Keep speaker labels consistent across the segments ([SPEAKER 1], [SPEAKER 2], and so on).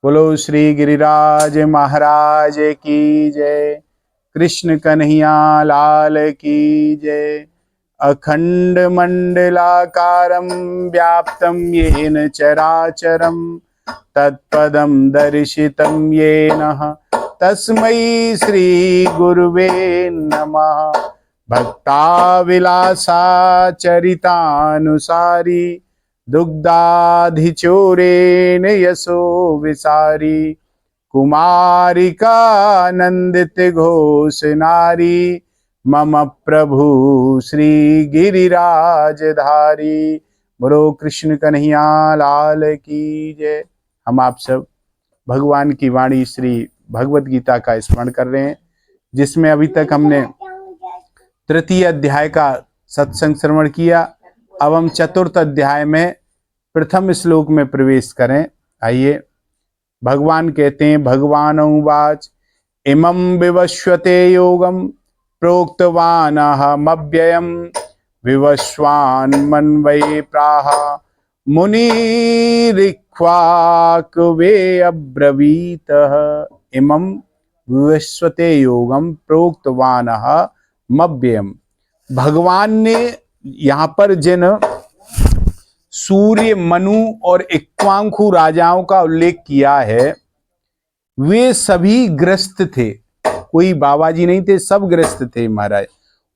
[SPEAKER 1] बोलो श्री गिरिराज महाराज की जय। कृष्ण कन्हैया लाल की जय। अखंड मंडलाकारं व्याप्तं येन चराचरं तत्पदं दर्शितं येन तस्मै श्री गुरुवे नमः। भक्ताविलासाचरितानुसारी दुग्धाधिचोरेण यशो विसारी कुमारिकानंदित घोष नारी मम प्रभु श्री गिरिराजधारी। बोलो कृष्ण कन्हैया लाल की जय। हम आप सब भगवान की वाणी श्री भगवत गीता का स्मरण कर रहे हैं, जिसमें अभी तक हमने तृतीय अध्याय का सत्संग श्रवण किया। अब हम चतुर्थ अध्याय में प्रथम श्लोक में प्रवेश करें। आइए, भगवान कहते हैं, भगवान उवाच इमं विवस्वते योगम प्रोक्तवान अहमव्ययम् विवस्वान् मन्वये प्राह मुनिरिक्ष्वाकवे अब्रवीतः। इमं विवस्वते योगम प्रोक्तवान अहमव्ययम्। भगवान ने यहाँ पर जिन सूर्य, मनु और इक्ष्वाकु राजाओं का उल्लेख किया है, वे सभी ग्रस्त थे, कोई बाबाजी नहीं थे, सब ग्रस्त थे महाराज।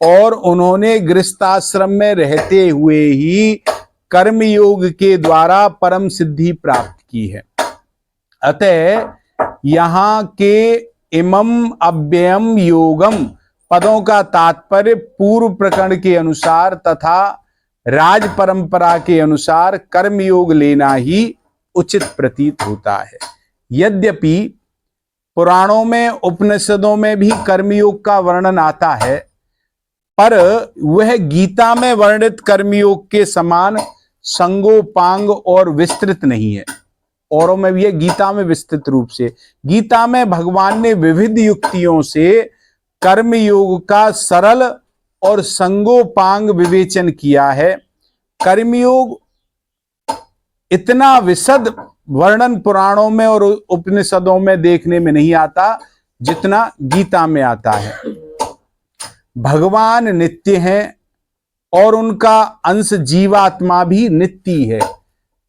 [SPEAKER 1] और उन्होंने गृहस्थाश्रम में रहते हुए ही कर्मयोग के द्वारा परम सिद्धि प्राप्त की है। अतः यहाँ के इमं अव्ययम योगम पदों का तात्पर्य पूर्व प्रकरण के अनुसार तथा राज परंपरा के अनुसार कर्मयोग लेना ही उचित प्रतीत होता है। यद्यपि पुराणों में, उपनिषदों में भी कर्मयोग का वर्णन आता है, पर वह गीता में वर्णित कर्मयोग के समान संगोपांग और विस्तृत नहीं है। औरों में भी है, गीता में विस्तृत रूप से। गीता में भगवान ने विविध युक्तियों से कर्मयोग का सरल और संगोपांग विवेचन किया है। कर्मयोग इतना विशद वर्णन पुराणों में और उपनिषदों में देखने में नहीं आता जितना गीता में आता है। भगवान नित्य हैं और उनका अंश जीवात्मा भी नित्य है,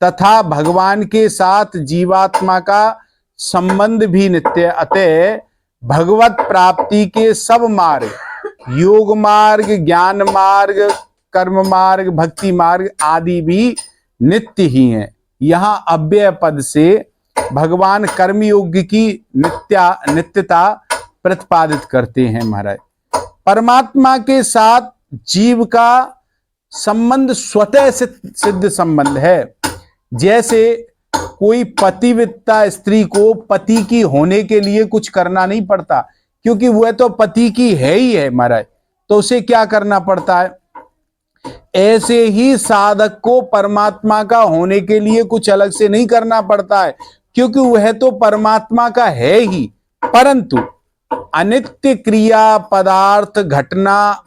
[SPEAKER 1] तथा भगवान के साथ जीवात्मा का संबंध भी नित्य। अतः भगवत प्राप्ति के सब मार्ग, योग मार्ग, ज्ञान मार्ग, कर्म मार्ग, भक्ति मार्ग आदि भी नित्य ही हैं। यहाँ अव्यय पद से भगवान कर्मयोग की नित्यता प्रतिपादित करते हैं महाराज। परमात्मा के साथ जीव का संबंध स्वतः सिद्ध संबंध है। जैसे कोई पतिव्रता स्त्री को पति की होने के लिए कुछ करना नहीं पड़ता, क्योंकि वह तो पति की है ही है महाराज, तो उसे क्या करना पड़ता है। ऐसे ही साधक को परमात्मा का होने के लिए कुछ अलग से नहीं करना पड़ता है, क्योंकि वह तो परमात्मा का है ही। परंतु अनित्य क्रिया, पदार्थ, घटना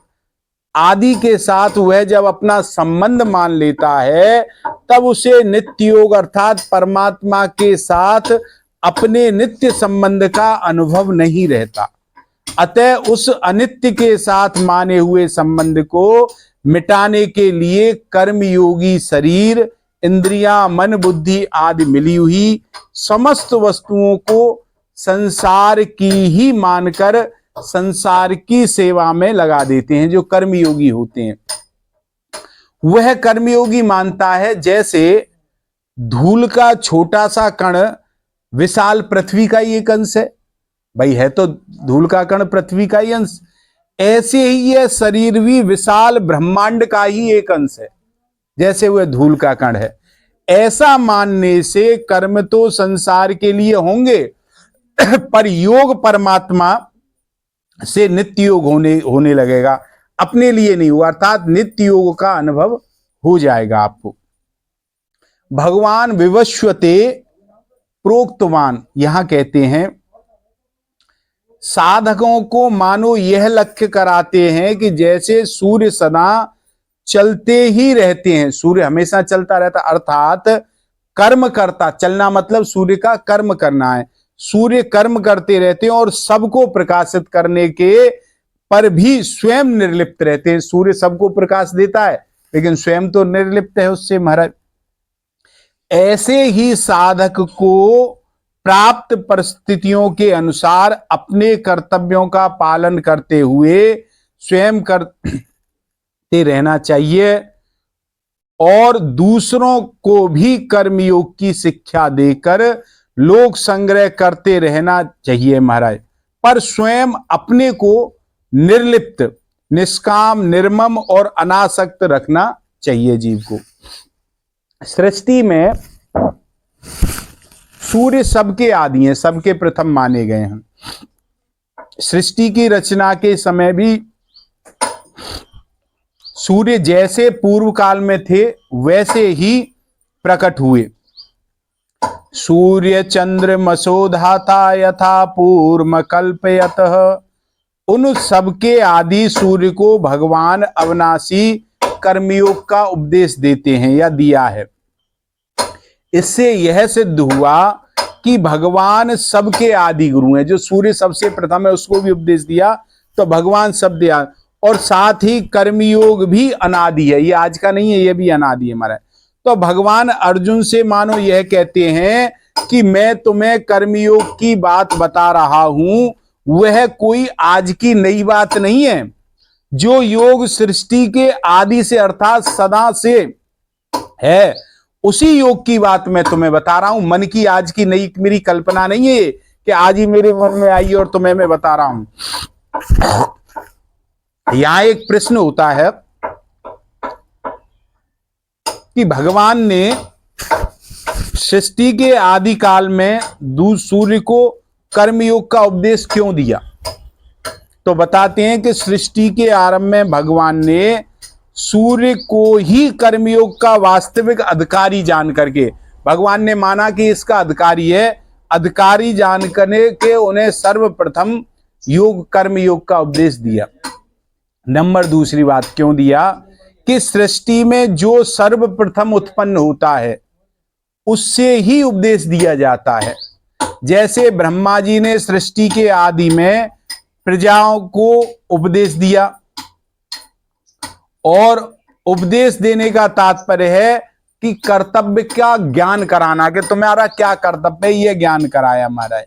[SPEAKER 1] आदि के साथ वह जब अपना संबंध मान लेता है, तब उसे नित्य योग अर्थात परमात्मा के साथ अपने नित्य संबंध का अनुभव नहीं रहता। अतः उस अनित्य के साथ माने हुए संबंध को मिटाने के लिए कर्मयोगी शरीर, इंद्रियां, मन, बुद्धि आदि मिली हुई समस्त वस्तुओं को संसार की ही मानकर संसार की सेवा में लगा देते हैं। जो कर्मयोगी होते हैं वह कर्मयोगी मानता है जैसे धूल का छोटा सा कण विशाल पृथ्वी का ही एक अंश है। भाई है तो धूल का कण पृथ्वी का ही अंश, ऐसे ही यह शरीर भी विशाल ब्रह्मांड का ही एक अंश है, जैसे वह धूल का कण है। ऐसा मानने से कर्म तो संसार के लिए होंगे, पर योग परमात्मा से नित्य योग होने लगेगा, अपने लिए नहीं हुआ, अर्थात नित्य योग का अनुभव हो जाएगा आपको। भगवान विवस्वते प्रोक्तवान यहां कहते हैं, साधकों को मानो यह लक्ष्य कराते हैं कि जैसे सूर्य सदा चलते ही रहते हैं, सूर्य हमेशा चलता रहता, अर्थात कर्म करता, चलना मतलब सूर्य का कर्म करना है। सूर्य कर्म करते रहते हैं और सबको प्रकाशित करने के पर भी स्वयं निर्लिप्त रहते हैं। सूर्य सबको प्रकाश देता है लेकिन स्वयं तो निर्लिप्त है उससे महाराज। ऐसे ही साधक को प्राप्त परिस्थितियों के अनुसार अपने कर्तव्यों का पालन करते हुए स्वयं करते रहना चाहिए और दूसरों को भी कर्मयोग की शिक्षा देकर लोक संग्रह करते रहना चाहिए महाराज। पर स्वयं अपने को निर्लिप्त, निष्काम, निर्मम और अनासक्त रखना चाहिए जीव को। सृष्टि में सूर्य सबके आदि हैं, सबके प्रथम माने गए हैं। सृष्टि की रचना के समय भी सूर्य जैसे पूर्व काल में थे वैसे ही प्रकट हुए। सूर्य चंद्र मसोधाता यथा पूर्व कल्पयतः। उन सबके आदि सूर्य को भगवान अविनाशी कर्मयोग का उपदेश देते हैं या दिया है। इससे यह सिद्ध हुआ कि भगवान सबके आदि गुरु हैं। जो सूर्य सबसे प्रथम है उसको भी उपदेश दिया तो भगवान सब दिया, और साथ ही कर्मयोग भी अनादि है, ये आज का नहीं है, ये भी अनादि है हमारा। तो भगवान अर्जुन से मानो यह कहते हैं कि मैं तुम्हें कर्मयोग की बात बता रहा हूं, वह कोई आज की नई बात नहीं है। जो योग सृष्टि के आदि से अर्थात सदा से है उसी योग की बात मैं तुम्हें बता रहा हूं। मन की आज की नई मेरी कल्पना नहीं है कि आज ही मेरे मन में आई और तुम्हें मैं बता रहा हूं। यहां एक प्रश्न होता है कि भगवान ने सृष्टि के आदि काल में सूर्य को कर्मयोग का उपदेश क्यों दिया? तो बताते हैं कि सृष्टि के आरंभ में भगवान ने सूर्य को ही कर्मयोग का वास्तविक अधिकारी जान करके, भगवान ने माना कि इसका अधिकारी है, अधिकारी जान करने के उन्हें सर्वप्रथम योग कर्मयोग का उपदेश दिया। नंबर दूसरी बात क्यों दिया कि सृष्टि में जो सर्वप्रथम उत्पन्न होता है उससे ही उपदेश दिया जाता है। जैसे ब्रह्मा जी ने सृष्टि के आदि में प्रजाओं को उपदेश दिया, और उपदेश देने का तात्पर्य है कि कर्तव्य का ज्ञान कराना, कि तुम्हारा क्या कर्तव्य है यह ज्ञान कराया हमारा।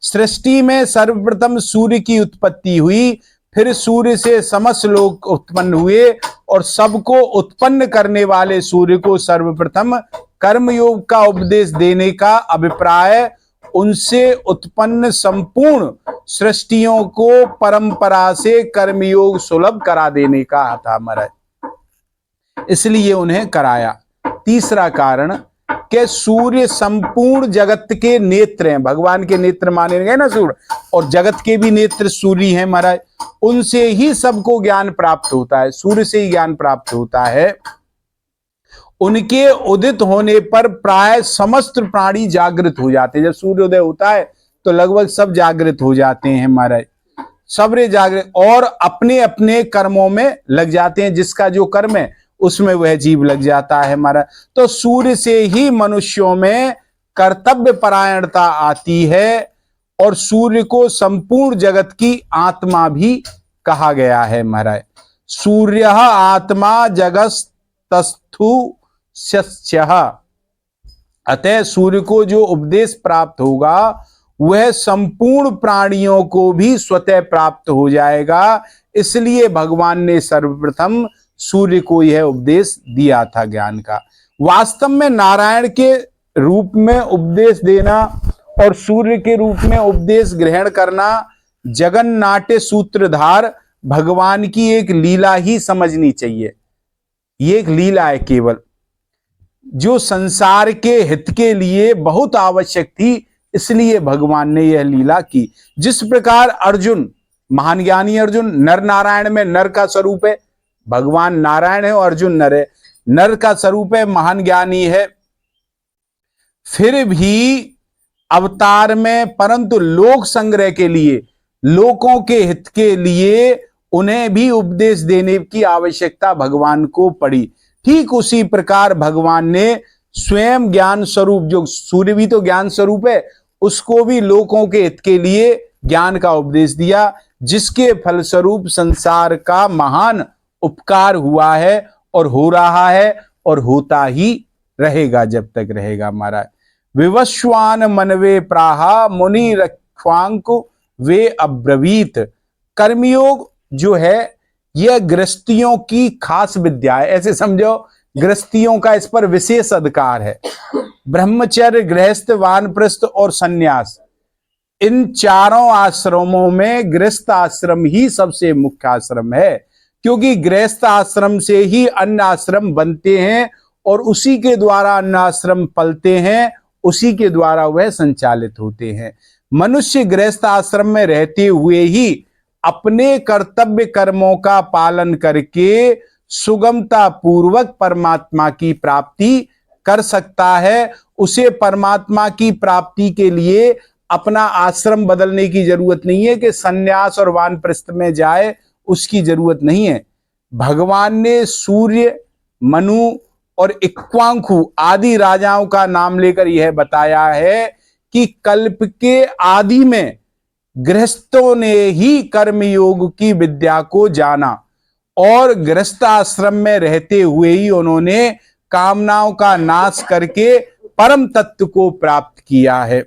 [SPEAKER 1] सृष्टि में सर्वप्रथम सूर्य की उत्पत्ति हुई, फिर सूर्य से समस्त लोग उत्पन्न हुए, और सबको उत्पन्न करने वाले सूर्य को सर्वप्रथम कर्मयोग का उपदेश देने का अभिप्राय उनसे उत्पन्न संपूर्ण सृष्टियों को परंपरा से कर्मयोग सुलभ करा देने का था हमारा, इसलिए उन्हें कराया। तीसरा कारण कि सूर्य संपूर्ण जगत के नेत्र हैं, भगवान के नेत्र माने गए ना सूर्य, और जगत के भी नेत्र सूर्य हैं महाराज, उनसे ही सबको ज्ञान प्राप्त होता है, सूर्य से ही ज्ञान प्राप्त होता है। उनके उदित होने पर प्राय समस्त प्राणी जागृत हो जाते हैं। जब सूर्योदय होता है तो लगभग सब जागृत हो जाते हैं महाराज, सबरे जागृत, और अपने अपने कर्मों में लग जाते हैं। जिसका जो कर्म है उसमें वह जीव लग जाता है हमारा। तो सूर्य से ही मनुष्यों में कर्तव्य परायणता आती है, और सूर्य को संपूर्ण जगत की आत्मा भी कहा गया है महाराज। सूर्य आत्मा जगस्तस्थु सस्यः। अतः सूर्य को जो उपदेश प्राप्त होगा वह संपूर्ण प्राणियों को भी स्वतः प्राप्त हो जाएगा। इसलिए भगवान ने सर्वप्रथम सूर्य को यह उपदेश दिया था ज्ञान का। वास्तव में नारायण के रूप में उपदेश देना और सूर्य के रूप में उपदेश ग्रहण करना जगन्नाट्य सूत्रधार भगवान की एक लीला ही समझनी चाहिए। ये एक लीला है केवल, जो संसार के हित के लिए बहुत आवश्यक थी, इसलिए भगवान ने यह लीला की। जिस प्रकार अर्जुन, महान ज्ञानी अर्जुन, नर नारायण में नर का स्वरूप है, भगवान नारायण है और अर्जुन नर है, नर का स्वरूप है, महान ज्ञानी है, फिर भी अवतार में, परंतु लोक संग्रह के लिए, लोकों के हित के लिए उन्हें भी उपदेश देने की आवश्यकता भगवान को पड़ी। ठीक उसी प्रकार भगवान ने स्वयं ज्ञान स्वरूप, जो सूर्य भी तो ज्ञान स्वरूप है, उसको भी लोगों के हित के लिए ज्ञान का उपदेश दिया, जिसके फलस्वरूप संसार का महान उपकार हुआ है और हो रहा है और होता ही रहेगा जब तक रहेगा। महाराज विवस्वान मनवे प्राहा मुनि रख्वांक वे अब्रवीत। कर्मयोग जो है यह गृहस्थियों की खास विद्या है, ऐसे समझो गृहस्थियों का इस पर विशेष अधिकार है। ब्रह्मचर्य, गृहस्थ, वानप्रस्थ और सन्यास, इन चारों आश्रमों में गृहस्थ आश्रम ही सबसे मुख्य आश्रम है, क्योंकि गृहस्थ आश्रम से ही अन्य आश्रम बनते हैं और उसी के द्वारा अन्य आश्रम पलते हैं, उसी के द्वारा वह संचालित होते हैं। मनुष्य गृहस्थ आश्रम में रहते हुए ही अपने कर्तव्य कर्मों का पालन करके सुगमता पूर्वक परमात्मा की प्राप्ति कर सकता है। उसे परमात्मा की प्राप्ति के लिए अपना आश्रम बदलने की जरूरत नहीं है कि सन्यास और वानप्रस्थ में जाए, उसकी जरूरत नहीं है। भगवान ने सूर्य, मनु और इक्ष्वाकु आदि राजाओं का नाम लेकर यह बताया है कि कल्प के आदि में गृहस्थों ने ही कर्मयोग की विद्या को जाना और गृहस्थ आश्रम में रहते हुए ही उन्होंने कामनाओं का नाश करके परम तत्व को प्राप्त किया है।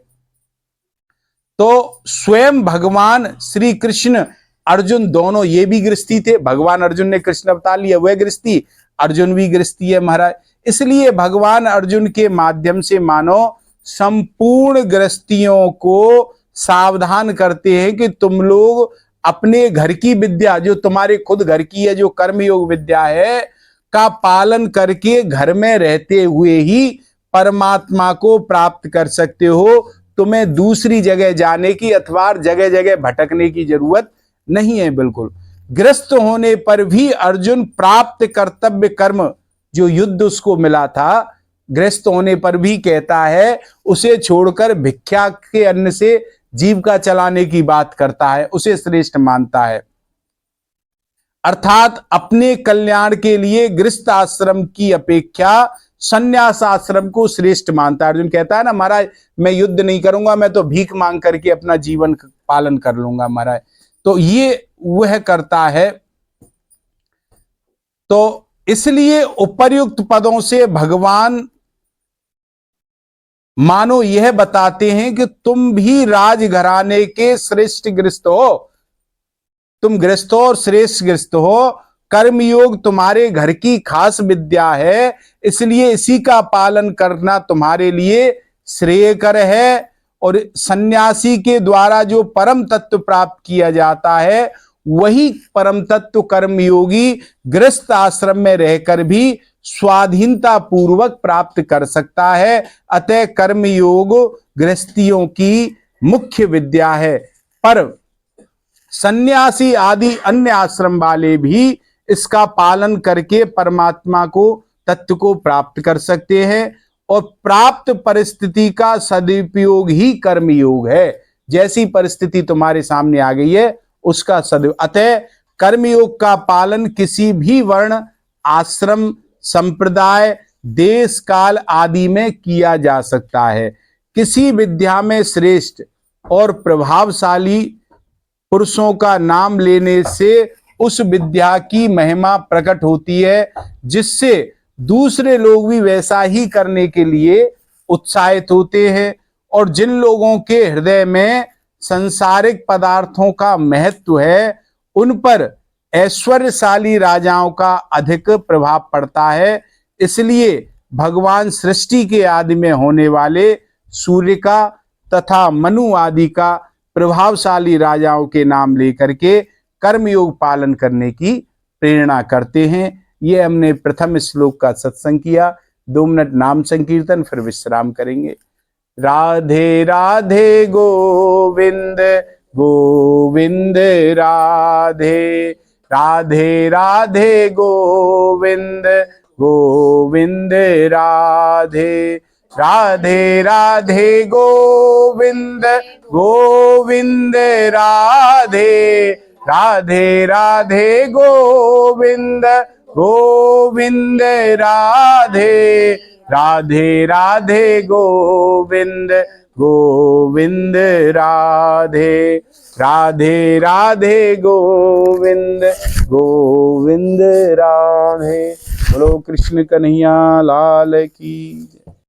[SPEAKER 1] तो स्वयं भगवान श्री कृष्ण, अर्जुन दोनों ये भी गृहस्थी थे। भगवान अर्जुन ने कृष्ण अवतार लिया, वह गृहस्थी, अर्जुन भी गृहस्थी है महाराज। इसलिए भगवान अर्जुन के माध्यम से मानो संपूर्ण गृहस्थियों को सावधान करते हैं कि तुम लोग अपने घर की विद्या, जो तुम्हारे खुद घर की है, जो कर्मयोग विद्या है, का पालन करके घर में रहते हुए ही परमात्मा को प्राप्त कर सकते हो। तुम्हें दूसरी जगह जाने की अथवा जगह जगह भटकने की जरूरत नहीं है। बिल्कुल गृहस्थ होने पर भी अर्जुन प्राप्त कर्तव्य कर्म, जो युद्ध उसको मिला था, गृहस्थ होने पर भी कहता है उसे छोड़कर भिक्षा के अन्न से जीविका चलाने की बात करता है, उसे श्रेष्ठ मानता है। अर्थात अपने कल्याण के लिए गृहस्थ आश्रम की अपेक्षा संन्यास आश्रम को श्रेष्ठ मानता है। अर्जुन कहता है ना, महाराज मैं युद्ध नहीं करूंगा, मैं तो भीख मांग करके अपना जीवन पालन कर लूंगा महाराज। तो ये वह करता है। तो इसलिए उपर्युक्त पदों से भगवान मानो यह बताते हैं कि तुम भी राजघराने के श्रेष्ठ गृहस्थ हो, तुम गृहस्थ हो और श्रेष्ठ गृहस्थ हो। कर्मयोग तुम्हारे घर की खास विद्या है, इसलिए इसी का पालन करना तुम्हारे लिए श्रेयकर है। और सन्यासी के द्वारा जो परम तत्व प्राप्त किया जाता है, वही परम तत्व कर्मयोगी गृहस्थ आश्रम में रहकर भी स्वाधीनता पूर्वक प्राप्त कर सकता है। अतः कर्मयोग गृहस्थियों की मुख्य विद्या है, पर सन्यासी आदि अन्य आश्रम वाले भी इसका पालन करके परमात्मा को, तत्व को प्राप्त कर सकते हैं। और प्राप्त परिस्थिति का सदुपयोग ही कर्मयोग है। जैसी परिस्थिति तुम्हारे सामने आ गई है उसका सदुपयोग। अतः कर्मयोग का पालन किसी भी वर्ण, आश्रम, संप्रदाय, देश काल आदि में किया जा सकता है। किसी विद्या में श्रेष्ठ और प्रभावशाली पुरुषों का नाम लेने से उस विद्या की महिमा प्रकट होती है, जिससे दूसरे लोग भी वैसा ही करने के लिए उत्साहित होते हैं। और जिन लोगों के हृदय में सांसारिक पदार्थों का महत्व है, उन पर ऐश्वर्यशाली राजाओं का अधिक प्रभाव पड़ता है। इसलिए भगवान सृष्टि के आदि में होने वाले सूर्य का तथा मनु आदि का प्रभावशाली राजाओं के नाम लेकर के कर्मयोग पालन करने की प्रेरणा करते हैं। ये हमने प्रथम श्लोक का सत्संग किया। 2 मिनट नाम संकीर्तन, फिर विश्राम करेंगे। राधे राधे गोविंद गोविंद राधे, राधे राधे गोविंद गोविंद राधे, राधे राधे गोविंद गोविंद राधे, राधे राधे गोविंद गोविंद राधे, राधे राधे गोविंद गोविंद राधे राधे राधे गोविंद गोविंद राधे। बोलो कृष्ण कन्हैया लाल की।